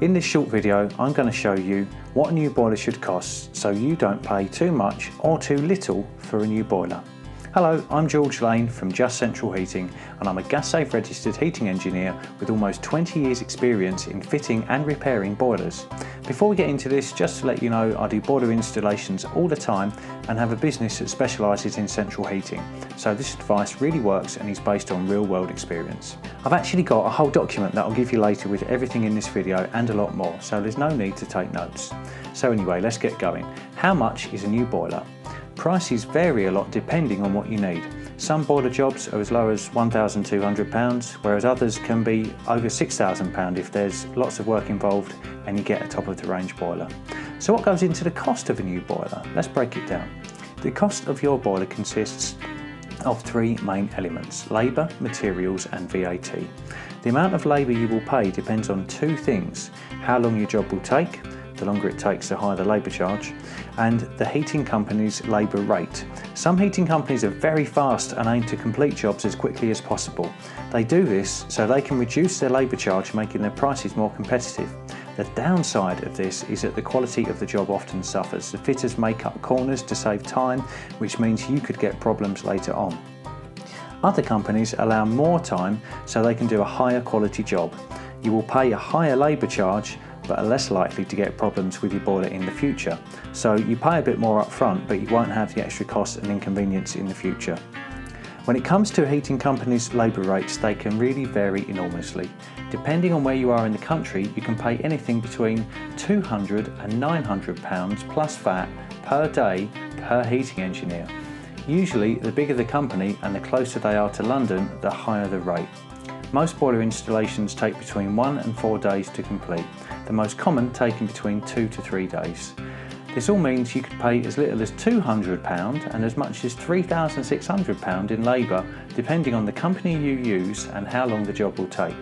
In this short video, I'm going to show you what a new boiler should cost so you don't pay too much or too little for a new boiler. Hello, I'm George Lane from Just Central Heating, and I'm a Gas Safe registered heating engineer with almost 20 years experience in fitting and repairing boilers. Before we get into this, just to let you know, I do boiler installations all the time and have a business that specialises in central heating. So this advice really works and is based on real world experience. I've actually got a whole document that I'll give you later with everything in this video and a lot more, so there's no need to take notes. So anyway, let's get going. How much is a new boiler? Prices vary a lot depending on what you need. Some boiler jobs are as low as £1,200, whereas others can be over £6,000 if there's lots of work involved and you get a top of the range boiler. So what goes into the cost of a new boiler? Let's break it down. The cost of your boiler consists of three main elements: labour, materials and VAT. The amount of labour you will pay depends on two things: how long your job will take, the longer it takes the higher the labour charge, and the heating company's labour rate. Some heating companies are very fast and aim to complete jobs as quickly as possible. They do this so they can reduce their labour charge, making their prices more competitive. The downside of this is that the quality of the job often suffers. The fitters may cut corners to save time, which means you could get problems later on. Other companies allow more time so they can do a higher quality job. You will pay a higher labour charge but are less likely to get problems with your boiler in the future. So you pay a bit more up front, but you won't have the extra cost and inconvenience in the future. When it comes to heating companies' labour rates, they can really vary enormously. Depending on where you are in the country, you can pay anything between £200 and £900 plus VAT per day per heating engineer. Usually, the bigger the company and the closer they are to London, the higher the rate. Most boiler installations take between 1 and 4 days to complete, the most common taking between 2 to 3 days. This all means you could pay as little as £200 and as much as £3,600 in labour, depending on the company you use and how long the job will take.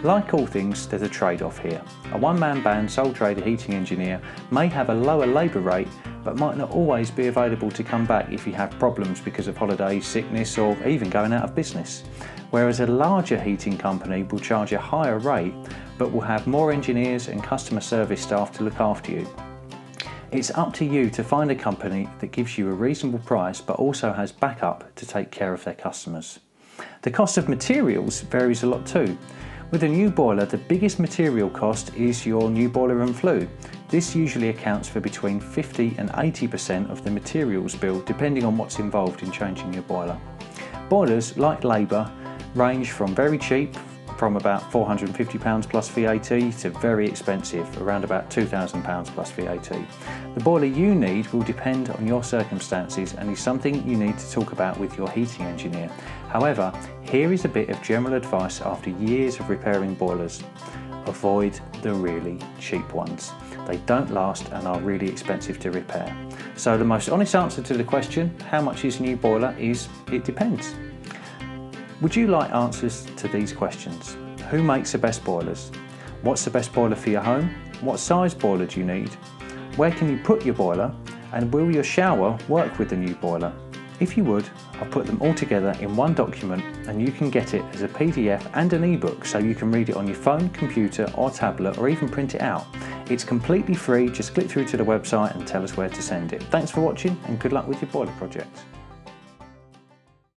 Like all things, there's a trade-off here. A one-man band sole trader heating engineer may have a lower labour rate, but might not always be available to come back if you have problems because of holidays, sickness or even going out of business. Whereas a larger heating company will charge a higher rate but will have more engineers and customer service staff to look after you. It's up to you to find a company that gives you a reasonable price but also has backup to take care of their customers. The cost of materials varies a lot too. With a new boiler, the biggest material cost is your new boiler and flue. This usually accounts for between 50 and 80% of the materials bill, depending on what's involved in changing your boiler. Boilers, like labour, range from very cheap, from about £450 plus VAT, to very expensive, around about £2,000 plus VAT. The boiler you need will depend on your circumstances and is something you need to talk about with your heating engineer. However, here is a bit of general advice after years of repairing boilers. Avoid the really cheap ones. They don't last and are really expensive to repair. So the most honest answer to the question, how much is a new boiler, is it depends. Would you like answers to these questions? Who makes the best boilers? What's the best boiler for your home? What size boiler do you need? Where can you put your boiler? And will your shower work with the new boiler? If you would, I'll put them all together in one document and you can get it as a PDF and an ebook so you can read it on your phone, computer or tablet, or even print it out. It's completely free, just click through to the website and tell us where to send it. Thanks for watching and good luck with your boiler project.